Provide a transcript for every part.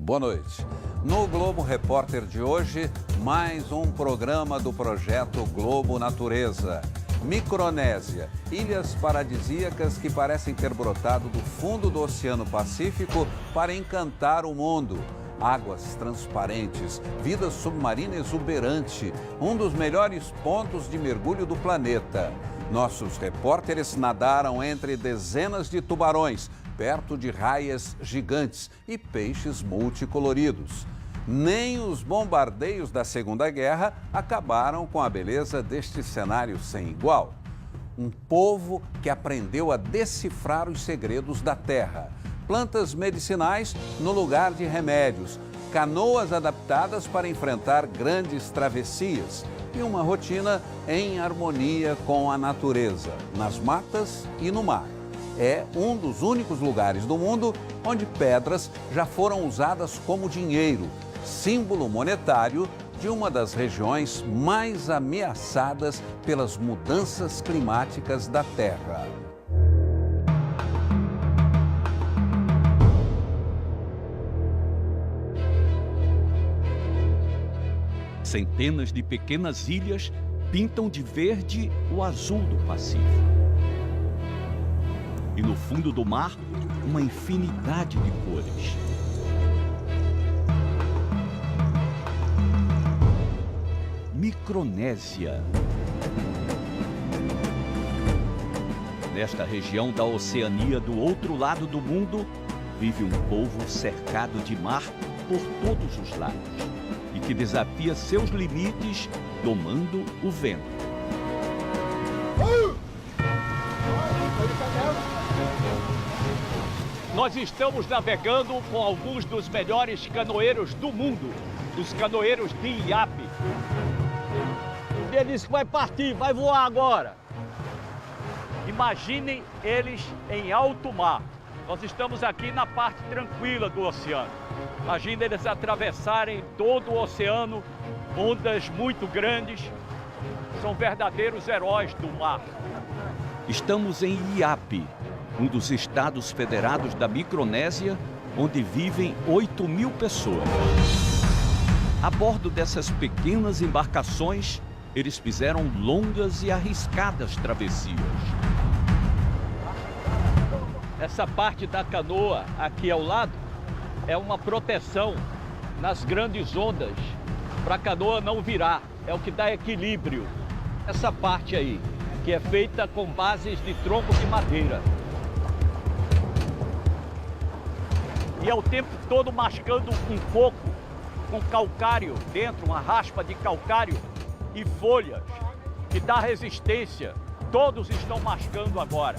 Boa noite. No Globo Repórter de hoje, mais um programa do projeto Globo Natureza. Micronésia, ilhas paradisíacas que parecem ter brotado do fundo do Oceano Pacífico para encantar o mundo. Águas transparentes, vida submarina exuberante, um dos melhores pontos de mergulho do planeta. Nossos repórteres nadaram entre dezenas de tubarões, perto de raias gigantes e peixes multicoloridos. Nem os bombardeios da Segunda Guerra acabaram com a beleza deste cenário sem igual. Um povo que aprendeu a decifrar os segredos da terra. Plantas medicinais no lugar de remédios, canoas adaptadas para enfrentar grandes travessias e uma rotina em harmonia com a natureza, nas matas e no mar. É um dos únicos lugares do mundo onde pedras já foram usadas como dinheiro, símbolo monetário de uma das regiões mais ameaçadas pelas mudanças climáticas da Terra. Centenas de pequenas ilhas pintam de verde o azul do Pacífico. E no fundo do mar, uma infinidade de cores. Micronésia. Nesta região da Oceania do outro lado do mundo, vive um povo cercado de mar por todos os lados e que desafia seus limites domando o vento. Nós estamos navegando com alguns dos melhores canoeiros do mundo, os canoeiros de Iapé. Ele disse que vai partir, vai voar agora. Imaginem eles em alto mar. Nós estamos aqui na parte tranquila do oceano. Imaginem eles atravessarem todo o oceano, ondas muito grandes. São verdadeiros heróis do mar. Estamos em Iapé, um dos estados federados da Micronésia, onde vivem 8.000 pessoas. A bordo dessas pequenas embarcações, eles fizeram longas e arriscadas travessias. Essa parte da canoa aqui ao lado é uma proteção nas grandes ondas para a canoa não virar. É o que dá equilíbrio. Essa parte aí, que é feita com bases de tronco de madeira. E é o tempo todo mascando um coco com calcário dentro, uma raspa de calcário e folhas que dá resistência. Todos estão mascando agora.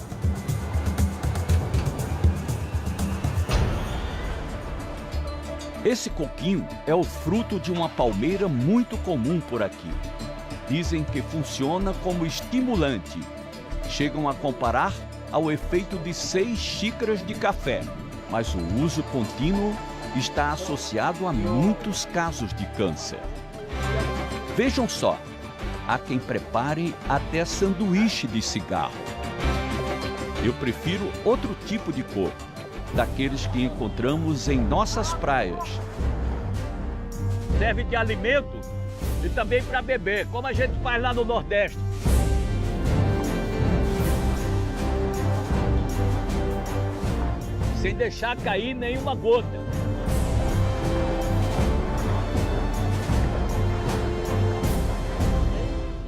Esse coquinho é o fruto de uma palmeira muito comum por aqui. Dizem que funciona como estimulante. Chegam a comparar ao efeito de 6 xícaras de café, mas o uso contínuo está associado a muitos casos de câncer. Vejam só, há quem prepare até sanduíche de cigarro. Eu prefiro outro tipo de coco, daqueles que encontramos em nossas praias. Serve de alimento e também para beber, como a gente faz lá no Nordeste. Sem deixar cair nenhuma gota.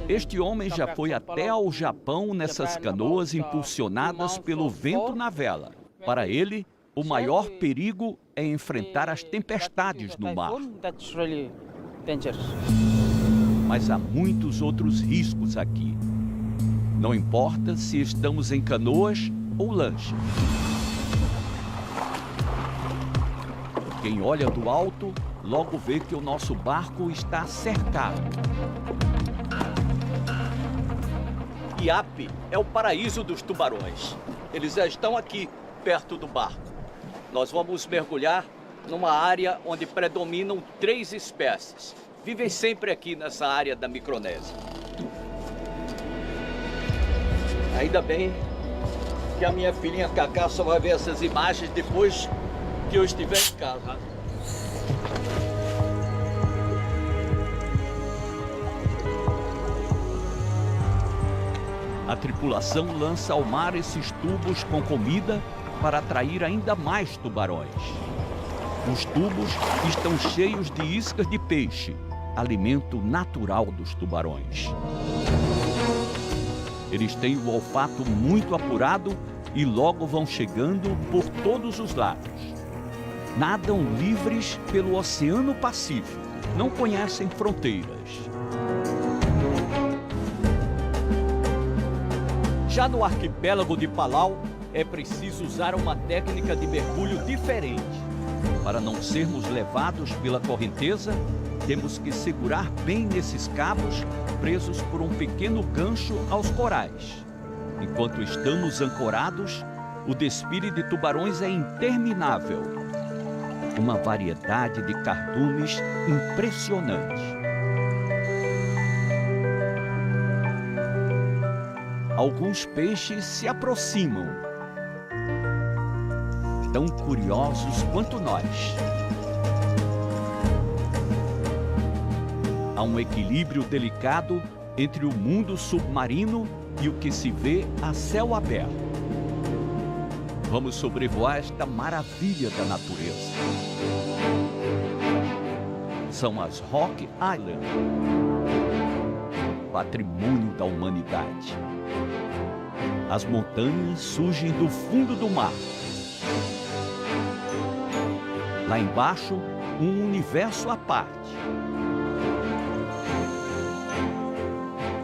Este homem já foi até ao Japão nessas canoas impulsionadas pelo vento na vela. Para ele, o maior perigo é enfrentar as tempestades no mar. Mas há muitos outros riscos aqui. Não importa se estamos em canoas ou lancha. Quem olha do alto, logo vê que o nosso barco está cercado. Iapé é o paraíso dos tubarões. Eles já estão aqui, perto do barco. Nós vamos mergulhar numa área onde predominam 3 espécies. Vivem sempre aqui nessa área da Micronésia. Ainda bem que a minha filhinha Cacá só vai ver essas imagens depois que eu estiver em casa. A tripulação lança ao mar esses tubos com comida para atrair ainda mais tubarões. Os tubos estão cheios de iscas de peixe, alimento natural dos tubarões. Eles têm o olfato muito apurado e logo vão chegando por todos os lados. Nadam livres pelo Oceano Pacífico, não conhecem fronteiras. Já no arquipélago de Palau, é preciso usar uma técnica de mergulho diferente. Para não sermos levados pela correnteza, temos que segurar bem nesses cabos, presos por um pequeno gancho aos corais. Enquanto estamos ancorados, o desfile de tubarões é interminável. Uma variedade de cardumes impressionante. Alguns peixes se aproximam, tão curiosos quanto nós. Há um equilíbrio delicado entre o mundo submarino e o que se vê a céu aberto. Vamos sobrevoar esta maravilha da natureza. São as Rock Islands, patrimônio da humanidade. As montanhas surgem do fundo do mar. Lá embaixo, um universo à parte.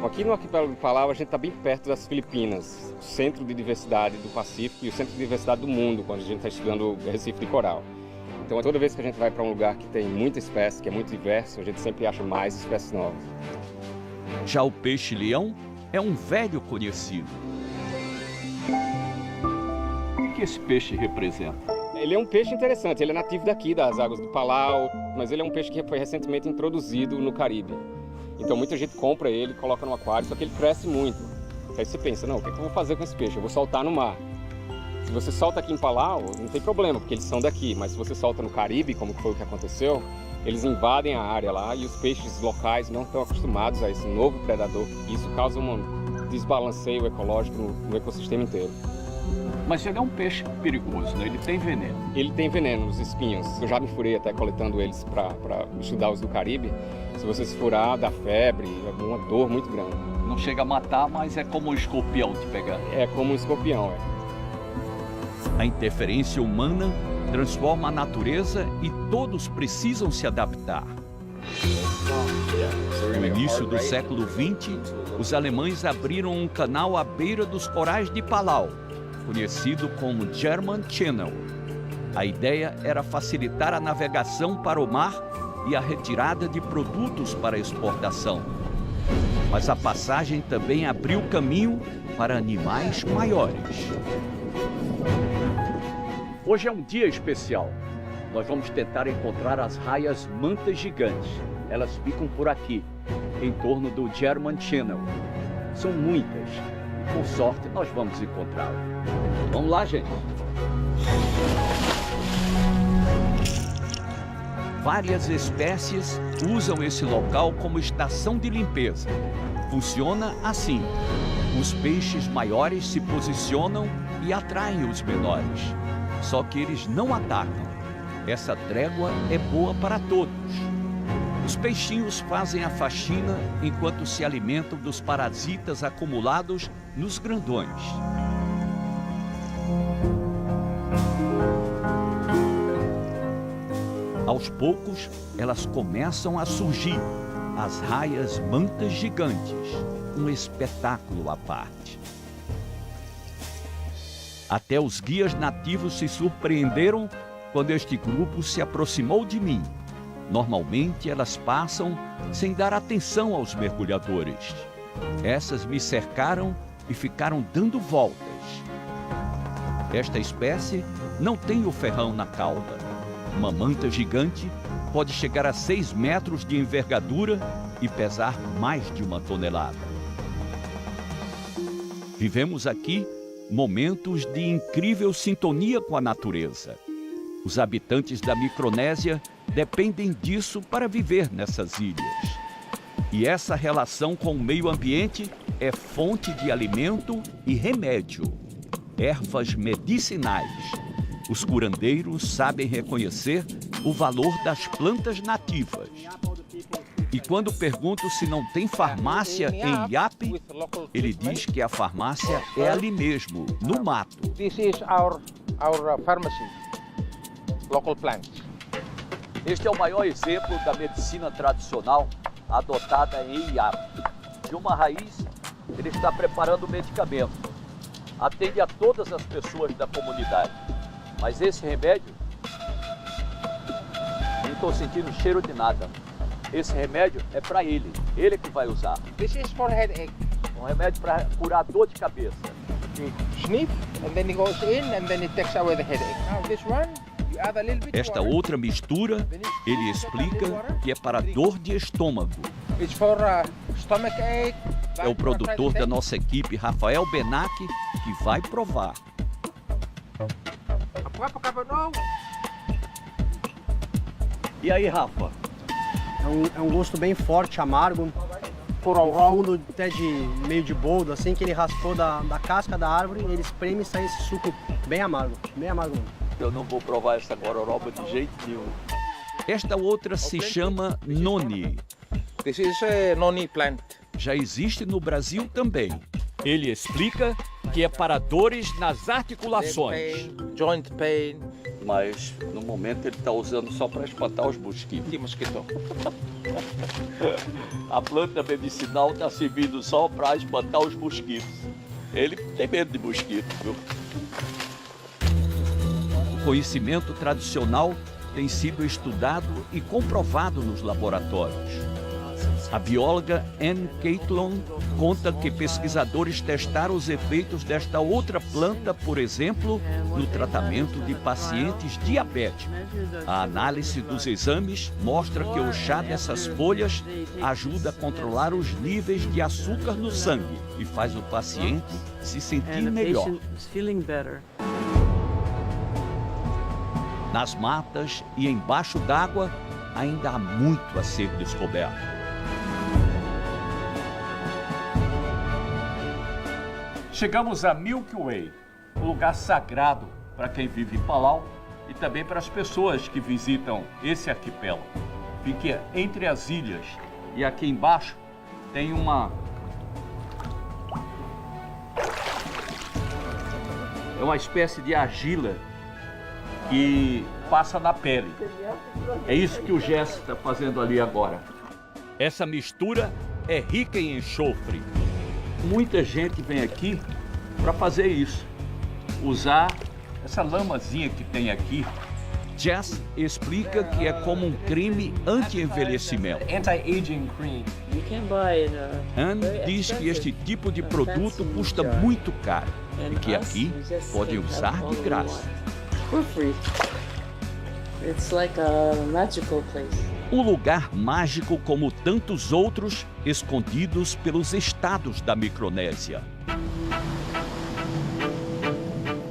Aqui no arquipélago de Palau, a gente está bem perto das Filipinas, o centro de diversidade do Pacífico e o centro de diversidade do mundo, quando a gente está estudando o Recife de Coral. Então, toda vez que a gente vai para um lugar que tem muita espécie, que é muito diverso, a gente sempre acha mais espécies novas. Já o peixe-leão é um velho conhecido. O que esse peixe representa? Ele é um peixe interessante, ele é nativo daqui, das águas do Palau, mas ele é um peixe que foi recentemente introduzido no Caribe. Então muita gente compra ele, coloca no aquário, só que ele cresce muito. Aí você pensa, não, o que eu vou fazer com esse peixe? Eu vou soltar no mar. Se você solta aqui em Palau, não tem problema, porque eles são daqui. Mas se você solta no Caribe, como foi o que aconteceu, eles invadem a área lá e os peixes locais não estão acostumados a esse novo predador. E isso causa um desbalanceio ecológico no ecossistema inteiro. Mas ele é um peixe perigoso, né? Ele tem veneno. Ele tem veneno nos espinhos. Eu já me furei até coletando eles para estudar os do Caribe. Se você se furar, dá febre, é uma dor muito grande. Não chega a matar, mas é como um escorpião te pegando. É como um escorpião, A interferência humana transforma a natureza e todos precisam se adaptar. No início do século XX, os alemães abriram um canal à beira dos corais de Palau, conhecido como German Channel. A ideia era facilitar a navegação para o mar e a retirada de produtos para exportação. Mas a passagem também abriu caminho para animais maiores. Hoje é um dia especial. Nós vamos tentar encontrar as raias mantas gigantes. Elas ficam por aqui, em torno do German Channel. São muitas. Com sorte, nós vamos encontrá-las. Vamos lá, gente. Várias espécies usam esse local como estação de limpeza. Funciona assim: os peixes maiores se posicionam e atraem os menores. Só que eles não atacam. Essa trégua é boa para todos. Os peixinhos fazem a faxina enquanto se alimentam dos parasitas acumulados nos grandões. Aos poucos, elas começam a surgir, as raias mantas gigantes, um espetáculo à parte. Até os guias nativos se surpreenderam quando este grupo se aproximou de mim. Normalmente, elas passam sem dar atenção aos mergulhadores. Essas me cercaram e ficaram dando voltas. Esta espécie não tem o ferrão na cauda. Uma manta gigante pode chegar a 6 metros de envergadura e pesar mais de 1 tonelada. Vivemos aqui momentos de incrível sintonia com a natureza. Os habitantes da Micronésia dependem disso para viver nessas ilhas. E essa relação com o meio ambiente é fonte de alimento e remédio. Ervas medicinais. Os curandeiros sabem reconhecer o valor das plantas nativas. E quando pergunto se não tem farmácia em Ihape, ele diz que a farmácia é ali mesmo, no mato. This is our pharmacy, local plants. Este é o maior exemplo da medicina tradicional adotada em Ihape. De uma raiz, ele está preparando o medicamento. Atende a todas as pessoas da comunidade. Mas esse remédio, não estou sentindo cheiro de nada. Esse remédio é para ele que vai usar. This is for headache. Um remédio para curar dor de cabeça. You sniff, and then it goes in, and then it takes away the headache. Now this one, you add a little bit Esta water. outra mistura, ele explica que é para dor de estômago. It's for stomach ache. É o produtor da nossa equipe, Rafael Benac, que vai provar. E aí, Rafa? É um gosto bem forte, amargo, profundo, até de meio de boldo, assim, que ele raspou da casca da árvore, ele espreme e sai esse suco bem amargo mesmo. Eu não vou provar essa gororoba de jeito nenhum. Esta outra se chama noni. This is a noni plant. Já existe no Brasil também. Ele explica que é para dores nas articulações. Leg pain, joint pain. Mas no momento ele está usando só para espantar os mosquitos. The mosquito. A planta medicinal está servindo só para espantar os mosquitos. Ele tem medo de mosquito, viu? O conhecimento tradicional tem sido estudado e comprovado nos laboratórios. A bióloga Anne Catlon conta que pesquisadores testaram os efeitos desta outra planta, por exemplo, no tratamento de pacientes diabéticos. A análise dos exames mostra que o chá dessas folhas ajuda a controlar os níveis de açúcar no sangue e faz o paciente se sentir melhor. Nas matas e embaixo d'água, ainda há muito a ser descoberto. Chegamos a Milky Way, um lugar sagrado para quem vive em Palau e também para as pessoas que visitam esse arquipélago. Fica entre as ilhas e aqui embaixo tem uma espécie de argila que passa na pele. É isso que o Jess está fazendo ali agora. Essa mistura é rica em enxofre. Muita gente vem aqui para fazer isso, usar essa lamazinha que tem aqui. Jess explica que é como um creme anti-envelhecimento. Anti-aging cream. Anne diz que este tipo de produto custa muito caro e que aqui podem usar de graça. It's like a magical place. Um lugar mágico como tantos outros escondidos pelos estados da Micronésia.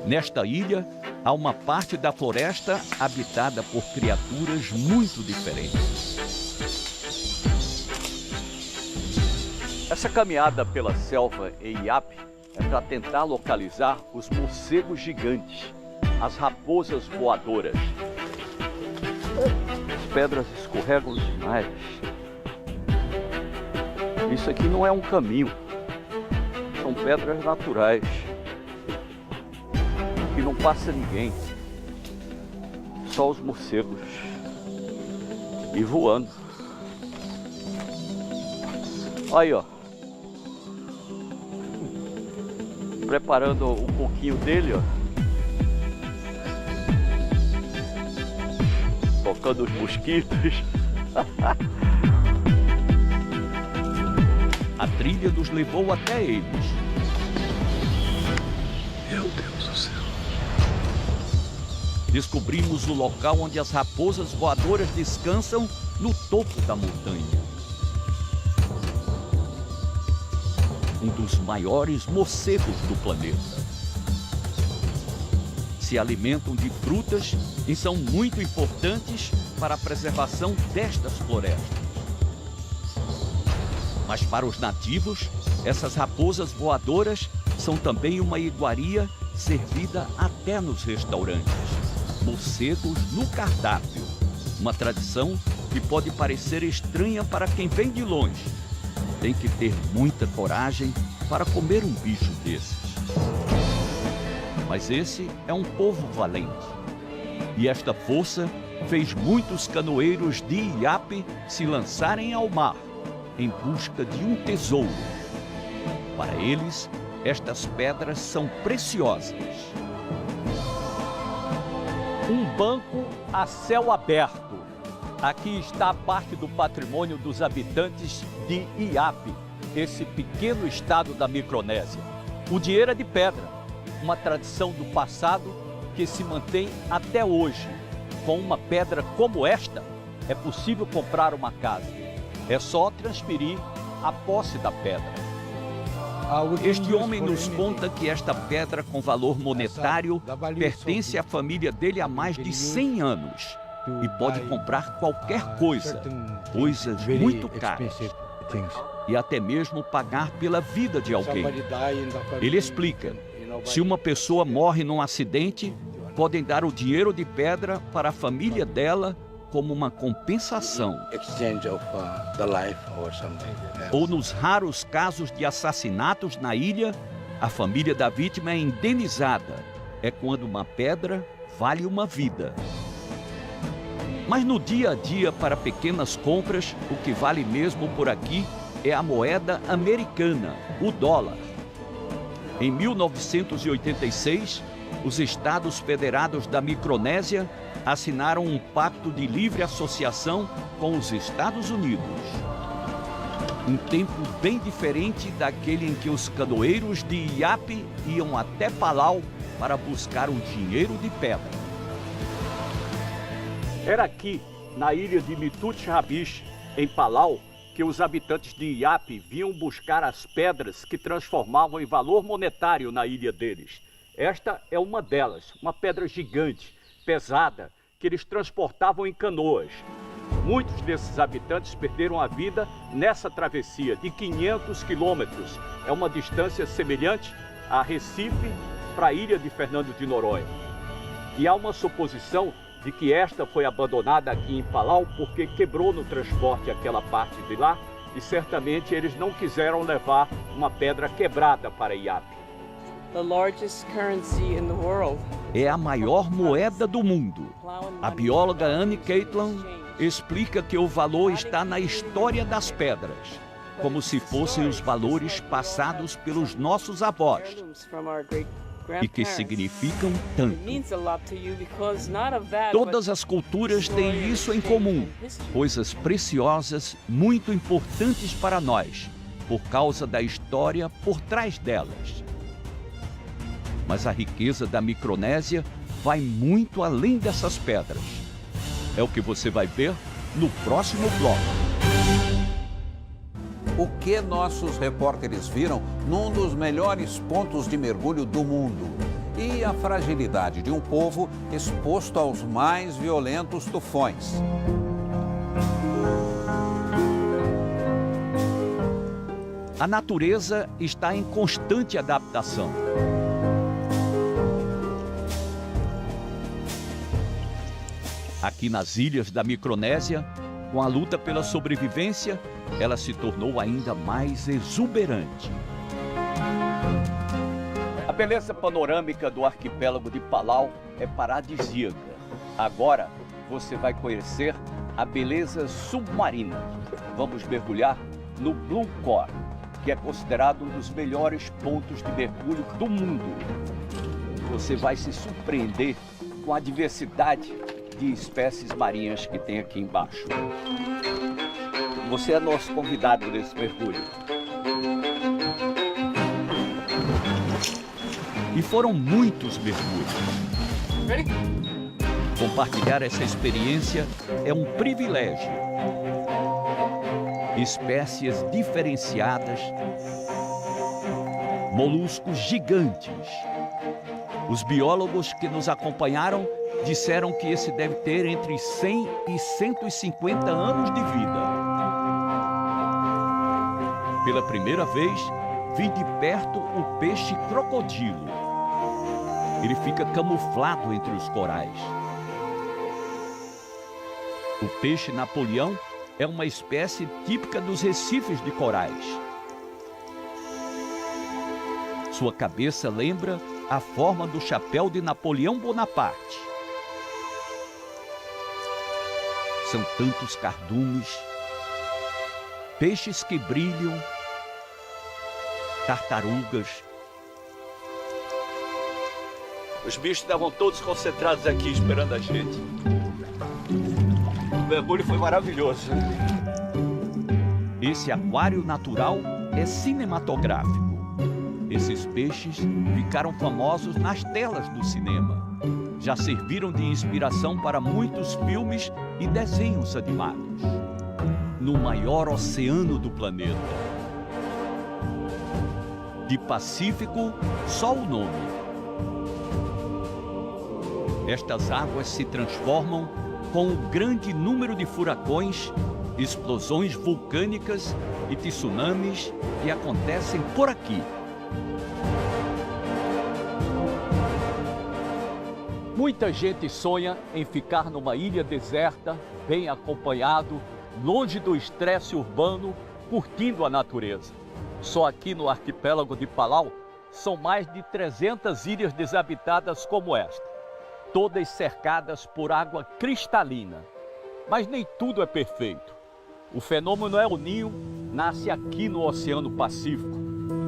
Nesta ilha, há uma parte da floresta habitada por criaturas muito diferentes. Essa caminhada pela selva em Ihape é para tentar localizar os morcegos gigantes, as raposas voadoras. As pedras escorregam demais. Isso aqui não é um caminho, são pedras naturais. Aqui não passa ninguém, só os morcegos. E voando. Aí, ó. Preparando o coquinho dele, ó. Tocando os mosquitos. A trilha nos levou até eles. Meu Deus do céu. Descobrimos o local onde as raposas voadoras descansam no topo da montanha. Um dos maiores morcegos do planeta. Se alimentam de frutas e são muito importantes para a preservação destas florestas. Mas para os nativos, Essas raposas voadoras são também uma iguaria servida até nos restaurantes. Morcegos no cardápio. Uma tradição que pode parecer estranha para quem vem de longe. Tem que ter muita coragem para comer um bicho desses. Mas esse é um povo valente. E esta força fez muitos canoeiros de Iapé se lançarem ao mar em busca de um tesouro. Para eles, estas pedras são preciosas. Um banco a céu aberto. Aqui está a parte do patrimônio dos habitantes de Iapé, esse pequeno estado da Micronésia. O dinheiro é de pedra, uma tradição do passado que se mantém até hoje. Com uma pedra como esta, é possível comprar uma casa. É só transferir a posse da pedra. Este homem nos conta que esta pedra com valor monetário pertence à família dele há mais de 100 anos e pode comprar qualquer coisa, coisas muito caras, e até mesmo pagar pela vida de alguém. Ele explica, se uma pessoa morre num acidente, podem dar o dinheiro de pedra para a família dela como uma compensação. Ou nos raros casos de assassinatos na ilha, a família da vítima é indenizada. É quando uma pedra vale uma vida. Mas no dia a dia, para pequenas compras, o que vale mesmo por aqui é a moeda americana, o dólar. Em 1986, os Estados Federados da Micronésia assinaram um pacto de livre associação com os Estados Unidos. Um tempo bem diferente daquele em que os canoeiros de Iapé iam até Palau para buscar um dinheiro de pedra. Era aqui, na ilha de Mitut Rabish, em Palau, que os habitantes de Iapé vinham buscar as pedras que transformavam em valor monetário na ilha deles. Esta é uma delas, uma pedra gigante, pesada, que eles transportavam em canoas. Muitos desses habitantes perderam a vida nessa travessia de 500 quilômetros. É uma distância semelhante a Recife para a ilha de Fernando de Noronha. E há uma suposição de que esta foi abandonada aqui em Palau porque quebrou no transporte aquela parte de lá e certamente eles não quiseram levar uma pedra quebrada para Iapé. É a maior moeda do mundo. A bióloga Anne Caitlan explica que o valor está na história das pedras, como se fossem os valores passados pelos nossos avós, e que significam tanto. Todas as culturas têm isso em comum, coisas preciosas, muito importantes para nós, por causa da história por trás delas. Mas a riqueza da Micronésia vai muito além dessas pedras. É o que você vai ver no próximo bloco. O que nossos repórteres viram num dos melhores pontos de mergulho do mundo. E a fragilidade de um povo exposto aos mais violentos tufões. A natureza está em constante adaptação. Aqui nas ilhas da Micronésia, com a luta pela sobrevivência, ela se tornou ainda mais exuberante. A beleza panorâmica do arquipélago de Palau é paradisíaca. Agora você vai conhecer a beleza submarina. Vamos mergulhar no Blue Core, que é considerado um dos melhores pontos de mergulho do mundo. Você vai se surpreender com a diversidade de espécies marinhas que tem aqui embaixo. Você é nosso convidado nesse mergulho. E foram muitos mergulhos. Compartilhar essa experiência é um privilégio. Espécies diferenciadas, moluscos gigantes. Os biólogos que nos acompanharam disseram que esse deve ter entre 100 e 150 anos de vida. Pela primeira vez, vi de perto o peixe crocodilo. Ele fica camuflado entre os corais. O peixe Napoleão é uma espécie típica dos recifes de corais. Sua cabeça lembra a forma do chapéu de Napoleão Bonaparte. São tantos cardumes, peixes que brilham, tartarugas. Os bichos estavam todos concentrados aqui esperando a gente. O mergulho foi maravilhoso. Esse aquário natural é cinematográfico. Esses peixes ficaram famosos nas telas do cinema. Já serviram de inspiração para muitos filmes e desenhos animados. No maior oceano do planeta. De Pacífico, só o nome. Estas águas se transformam com o grande número de furacões, explosões vulcânicas e tsunamis que acontecem por aqui. Muita gente sonha em ficar numa ilha deserta, bem acompanhado, longe do estresse urbano, curtindo a natureza. Só aqui no arquipélago de Palau são mais de 300 ilhas desabitadas como esta, todas cercadas por água cristalina. Mas nem tudo é perfeito. O fenômeno El Niño nasce aqui no Oceano Pacífico.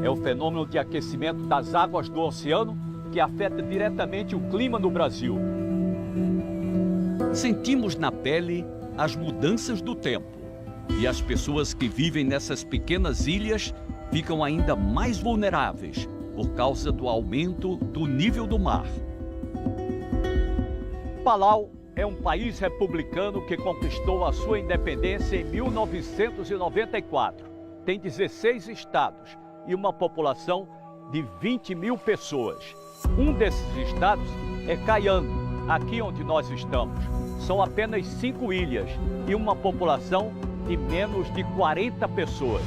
É o fenômeno de aquecimento das águas do oceano que afeta diretamente o clima no Brasil. Sentimos na pele as mudanças do tempo e as pessoas que vivem nessas pequenas ilhas ficam ainda mais vulneráveis por causa do aumento do nível do mar. Palau é um país republicano que conquistou a sua independência em 1994. Tem 16 estados e uma população de 20 mil pessoas. Um desses estados é Cayenne, aqui onde nós estamos. São apenas 5 ilhas e uma população de menos de 40 pessoas.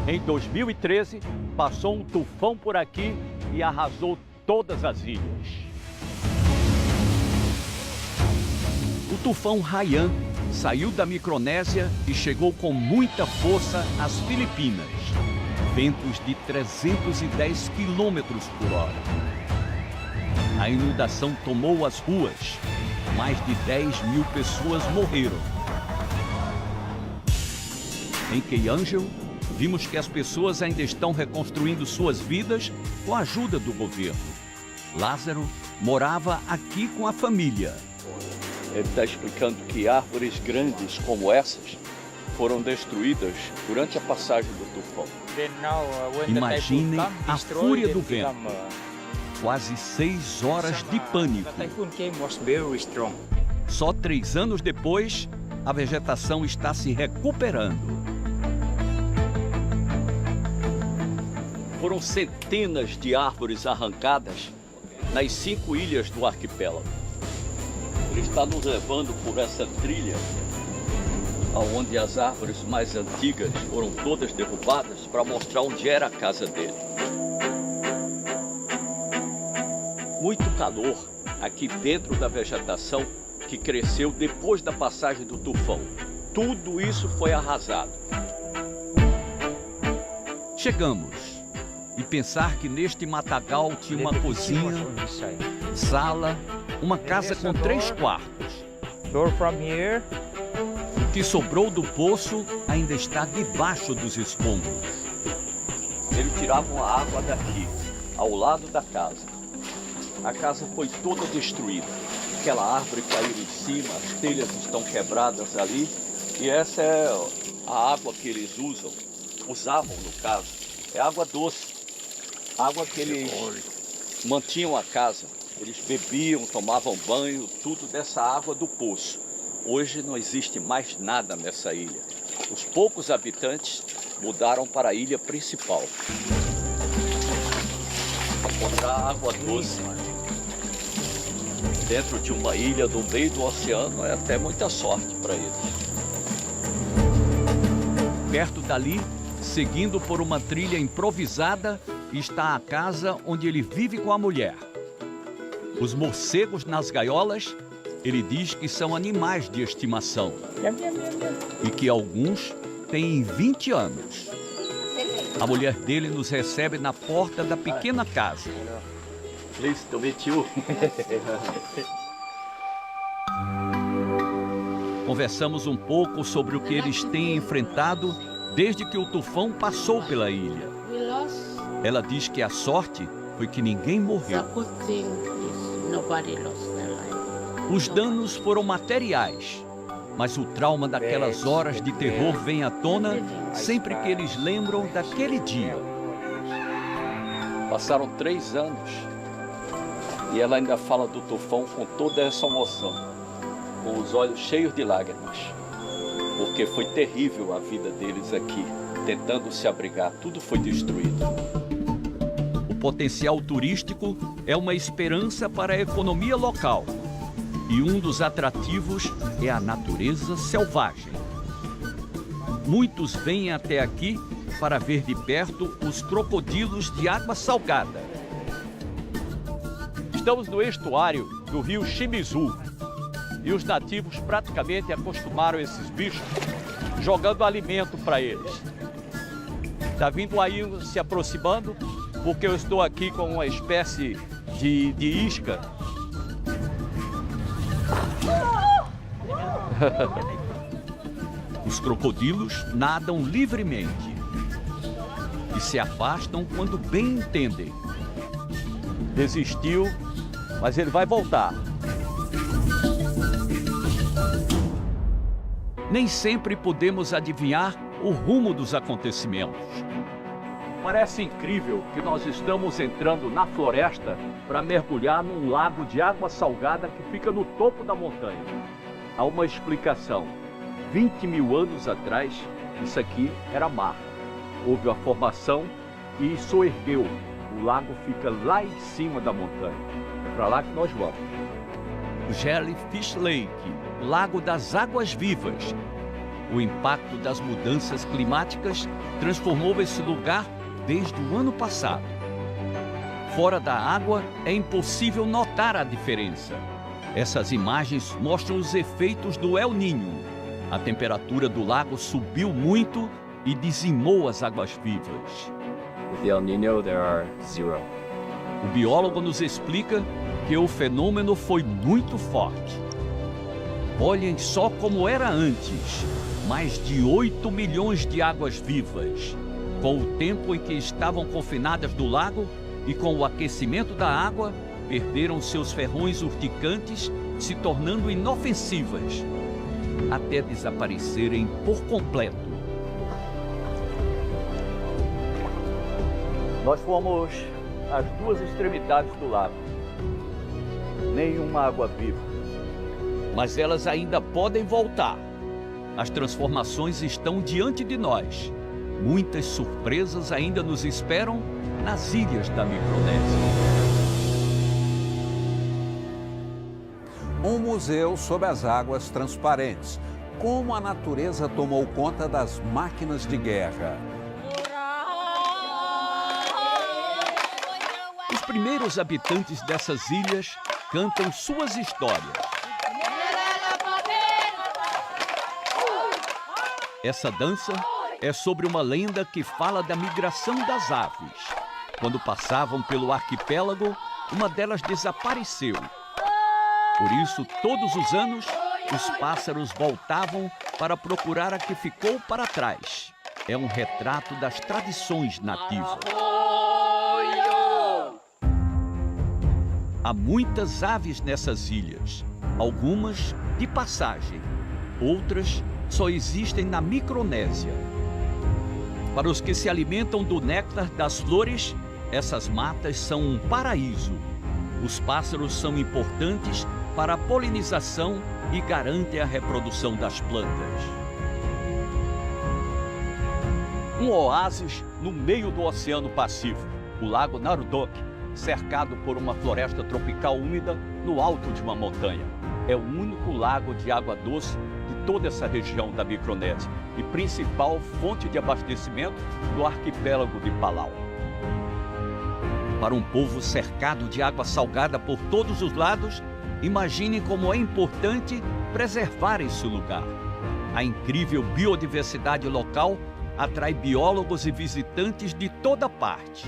Em 2013, passou um tufão por aqui e arrasou todas as ilhas. O tufão Haiyan saiu da Micronésia e chegou com muita força às Filipinas. Ventos de 310 quilômetros por hora. A inundação tomou as ruas. Mais de 10 mil pessoas morreram. Em Keyangel, vimos que as pessoas ainda estão reconstruindo suas vidas com a ajuda do governo. Lázaro morava aqui com a família. Ele está explicando que árvores grandes como essas foram destruídas durante a passagem do tufão. Imaginem a fúria do vento. Quase 6 horas de pânico. Só 3 anos depois, a vegetação está se recuperando. Foram centenas de árvores arrancadas nas 5 ilhas do arquipélago. Ele está nos levando por essa trilha, onde as árvores mais antigas foram todas derrubadas, para mostrar onde era a casa dele. Muito calor aqui dentro da vegetação que cresceu depois da passagem do tufão. Tudo isso foi arrasado. Chegamos. E pensar que neste matagal tinha uma cozinha, sala, uma casa com 3 quartos. O que sobrou do poço ainda está debaixo dos escombros. Eles tiravam a água daqui, ao lado da casa. A casa foi toda destruída. Aquela árvore caiu em cima, as telhas estão quebradas ali. E essa é a água que eles usavam no caso. É água doce. Água que eles mantinham a casa. Eles bebiam, tomavam banho, tudo dessa água do poço. Hoje não existe mais nada nessa ilha. Os poucos habitantes mudaram para a ilha principal. Encontrar água doce dentro de uma ilha no meio do oceano é até muita sorte para eles. Perto dali, Seguindo por uma trilha improvisada, está a casa onde ele vive com a mulher. Os morcegos nas gaiolas, ele diz que são animais de estimação e que alguns têm 20 anos. A mulher dele nos recebe na porta da pequena casa. Please to meet you. Conversamos um pouco sobre o que eles têm enfrentado desde que o tufão passou pela ilha. Ela diz que a sorte foi que ninguém morreu. Os danos foram materiais, mas o trauma daquelas horas de terror vem à tona sempre que eles lembram daquele dia. Passaram 3 anos e ela ainda fala do tufão com toda essa emoção, com os olhos cheios de lágrimas, porque foi terrível a vida deles aqui, tentando se abrigar, tudo foi destruído. O potencial turístico é uma esperança para a economia local. E um dos atrativos é a natureza selvagem. Muitos vêm até aqui para ver de perto os crocodilos de água salgada. Estamos no estuário do rio Shimizu e os nativos praticamente acostumaram esses bichos jogando alimento para eles. Está vindo aí se aproximando porque eu estou aqui com uma espécie de isca. Os crocodilos nadam livremente e se afastam quando bem entendem. Desistiu, mas ele vai voltar. Nem sempre podemos adivinhar o rumo dos acontecimentos. Parece incrível que nós estamos entrando na floresta para mergulhar num lago de água salgada que fica no topo da montanha. Há uma explicação. 20 mil anos atrás, isso aqui era mar. Houve a formação e soergueu. O lago fica lá em cima da montanha. É para lá que nós vamos. O Jellyfish Lake, Lago das Águas Vivas. O impacto das mudanças climáticas transformou esse lugar desde o ano passado. Fora da água, é impossível notar a diferença. Essas imagens mostram os efeitos do El Niño. A temperatura do lago subiu muito e dizimou as águas-vivas. With the El Niño, there are 0. O biólogo nos explica que o fenômeno foi muito forte. Olhem só como era antes. Mais de 8 milhões de águas-vivas. Com o tempo em que estavam confinadas no lago e com o aquecimento da água, perderam seus ferrões urticantes, se tornando inofensivas, até desaparecerem por completo. Nós fomos às 2 extremidades do lago. Nenhuma água viva. Mas elas ainda podem voltar. As transformações estão diante de nós. Muitas surpresas ainda nos esperam nas ilhas da Micronésia. Um museu sob as águas transparentes. Como a natureza tomou conta das máquinas de guerra. Os primeiros habitantes dessas ilhas cantam suas histórias. Essa dança é sobre uma lenda que fala da migração das aves. Quando passavam pelo arquipélago, uma delas desapareceu. Por isso, todos os anos, os pássaros voltavam para procurar a que ficou para trás. É um retrato das tradições nativas. Há muitas aves nessas ilhas, algumas de passagem, outras só existem na Micronésia. Para os que se alimentam do néctar das flores, essas matas são um paraíso. Os pássaros são importantes para a polinização e garantem a reprodução das plantas. Um oásis no meio do Oceano Pacífico, o Lago Narudok, cercado por uma floresta tropical úmida no alto de uma montanha. É o único lago de água doce de toda essa região da Micronésia. e principal fonte de abastecimento do arquipélago de Palau. Para um povo cercado de água salgada por todos os lados, imagine como é importante preservar esse lugar. A incrível biodiversidade local atrai biólogos e visitantes de toda parte.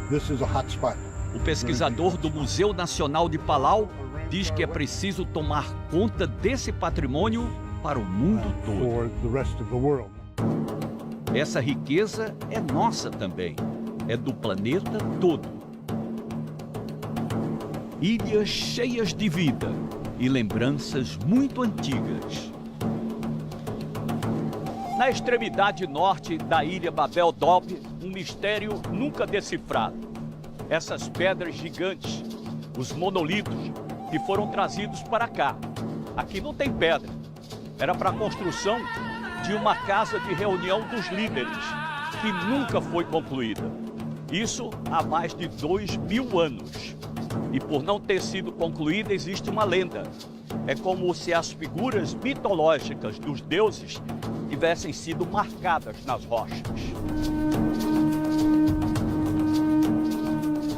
This is a hot spot. O pesquisador do Museu Nacional de Palau diz que é preciso tomar conta desse patrimônio para o mundo todo. For the rest of the world. Essa riqueza é nossa também, é do planeta todo. Ilhas cheias de vida e lembranças muito antigas. Na extremidade norte da ilha Babel Dob, um mistério nunca decifrado. Essas pedras gigantes, os monolitos, que foram trazidos para cá. Aqui não tem pedra. Era para a construção de uma casa de reunião dos líderes, que nunca foi concluída. Isso há mais de 2000 anos. E por não ter sido concluída, existe uma lenda. É como se as figuras mitológicas dos deuses tivessem sido marcadas nas rochas.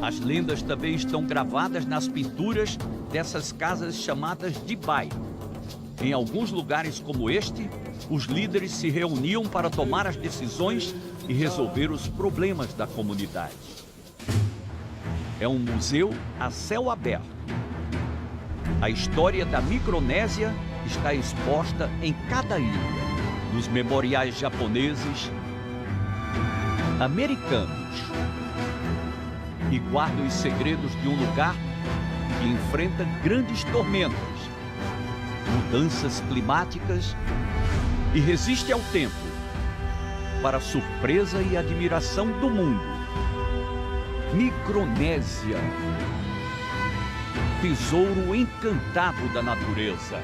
As lendas também estão gravadas nas pinturas dessas casas chamadas de bai. Em alguns lugares como este, os líderes se reuniam para tomar as decisões e resolver os problemas da comunidade. É um museu a céu aberto. A história da Micronésia está exposta em cada ilha, nos memoriais japoneses, americanos, e guarda os segredos de um lugar que enfrenta grandes tormentas, mudanças climáticas e resiste ao tempo, para a surpresa e admiração do mundo. Micronésia, tesouro encantado da natureza.